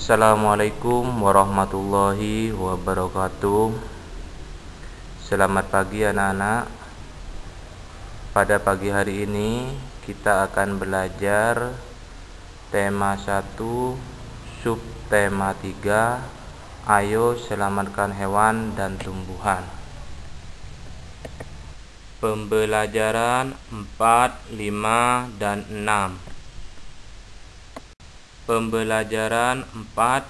Assalamualaikum warahmatullahi wabarakatuh. Selamat pagi anak-anak. Pada pagi hari ini kita akan belajar tema 1, subtema 3, ayo selamatkan hewan dan tumbuhan. Pembelajaran 4, 5, dan 6. Pembelajaran 4,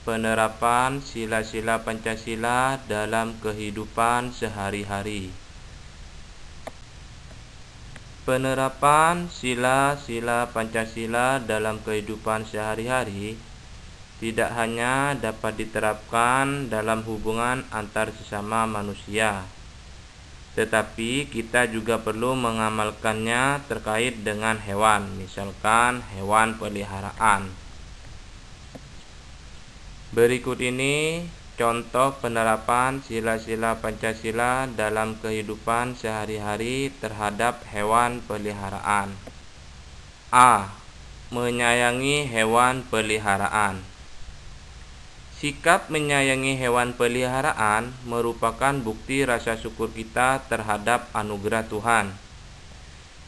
penerapan sila-sila Pancasila dalam kehidupan sehari-hari. Penerapan sila-sila Pancasila dalam kehidupan sehari-hari tidak hanya dapat diterapkan dalam hubungan antar sesama manusia, tetapi kita juga perlu mengamalkannya terkait dengan hewan, misalkan hewan peliharaan. Berikut ini contoh penerapan sila-sila Pancasila dalam kehidupan sehari-hari terhadap hewan peliharaan. A. Menyayangi hewan peliharaan. Sikap menyayangi hewan peliharaan merupakan bukti rasa syukur kita terhadap anugerah Tuhan.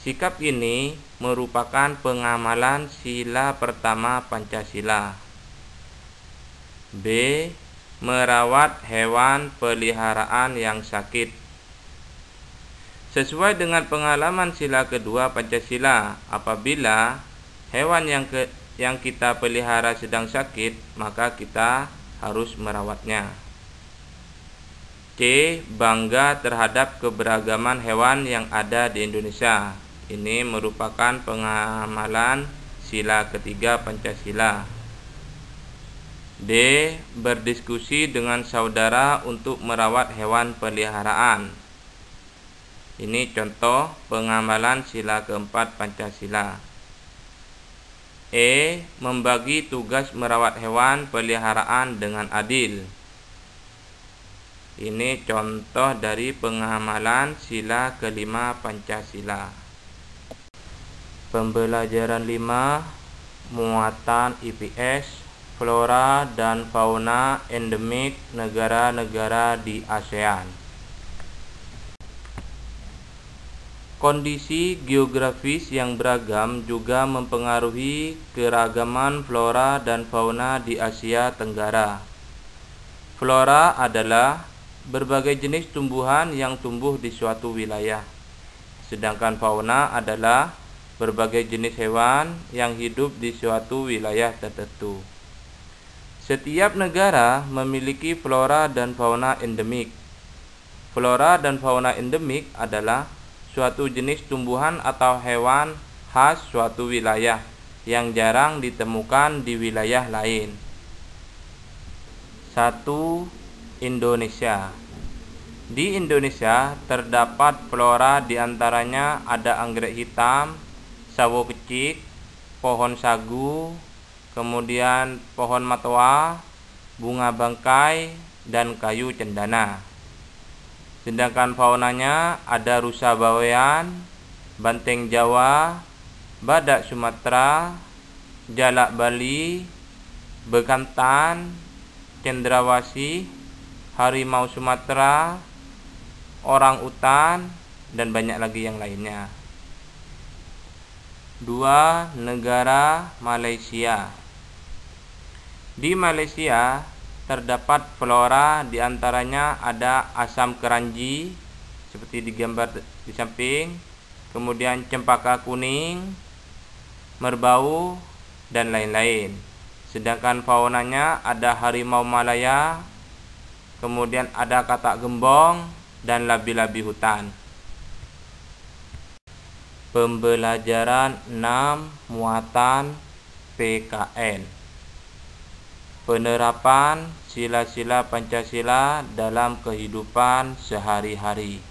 Sikap ini merupakan pengamalan sila pertama Pancasila. B. Merawat hewan peliharaan yang sakit. Sesuai dengan pengalaman sila kedua Pancasila, apabila hewan yang kita pelihara sedang sakit, maka kita harus merawatnya. C. Bangga terhadap keberagaman hewan yang ada di Indonesia. Ini merupakan pengamalan sila ketiga Pancasila. D. Berdiskusi dengan saudara untuk merawat hewan peliharaan. Ini contoh pengamalan sila keempat Pancasila. E. Membagi tugas merawat hewan peliharaan dengan adil. Ini contoh dari pengamalan sila kelima Pancasila. Pembelajaran 5, muatan IPS, flora dan fauna endemik negara-negara di ASEAN. Kondisi geografis yang beragam juga mempengaruhi keragaman flora dan fauna di Asia Tenggara. Flora adalah berbagai jenis tumbuhan yang tumbuh di suatu wilayah, sedangkan fauna adalah berbagai jenis hewan yang hidup di suatu wilayah tertentu. Setiap negara memiliki flora dan fauna endemik. Flora dan fauna endemik adalah suatu jenis tumbuhan atau hewan khas suatu wilayah yang jarang ditemukan di wilayah lain. 1. Indonesia. Di Indonesia terdapat flora, diantaranya ada anggrek hitam, sawo kecik, pohon sagu, kemudian pohon matoa, bunga bangkai, dan kayu cendana. Sedangkan faunanya ada rusa bawean, banteng Jawa, badak Sumatera, jalak Bali, bekantan, cendrawasih, harimau Sumatera, orang utan, dan banyak lagi yang lainnya. 2. Negara Malaysia. Di Malaysia terdapat flora, diantaranya ada asam keranji seperti digambar di samping, kemudian cempaka kuning, merbau, dan lain-lain. Sedangkan faunanya ada harimau Malaya, kemudian ada katak gembong, dan labi-labi hutan. Pembelajaran 6, muatan PKN. Penerapan sila-sila Pancasila dalam kehidupan sehari-hari.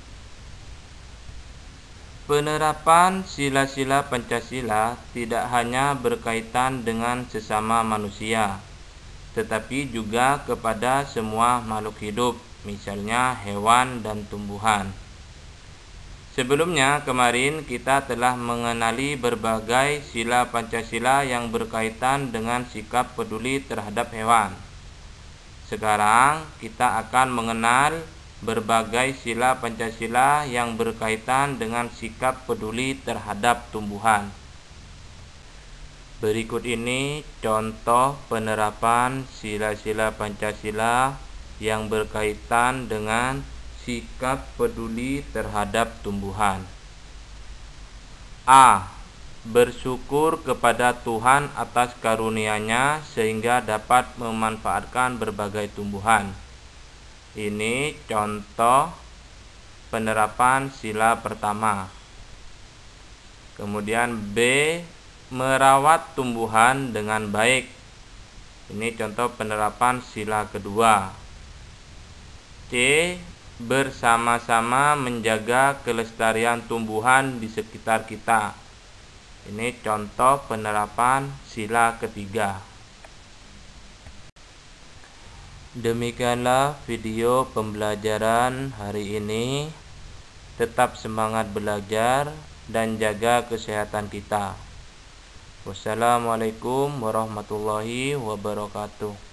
Penerapan sila-sila Pancasila tidak hanya berkaitan dengan sesama manusia, tetapi juga kepada semua makhluk hidup, misalnya hewan dan tumbuhan. Sebelumnya kemarin kita telah mengenali berbagai sila Pancasila yang berkaitan dengan sikap peduli terhadap hewan. Sekarang kita akan mengenal berbagai sila Pancasila yang berkaitan dengan sikap peduli terhadap tumbuhan. Berikut ini contoh penerapan sila-sila Pancasila yang berkaitan dengan sikap peduli terhadap tumbuhan. A. Bersyukur kepada Tuhan atas karunia-Nya sehingga dapat memanfaatkan berbagai tumbuhan. Ini contoh penerapan sila pertama. Kemudian B. Merawat tumbuhan dengan baik. Ini contoh penerapan sila kedua. C. Bersama-sama menjaga kelestarian tumbuhan di sekitar kita. Ini contoh penerapan sila ketiga. Demikianlah video pembelajaran hari ini. Tetap semangat belajar dan jaga kesehatan kita. Wassalamualaikum warahmatullahi wabarakatuh.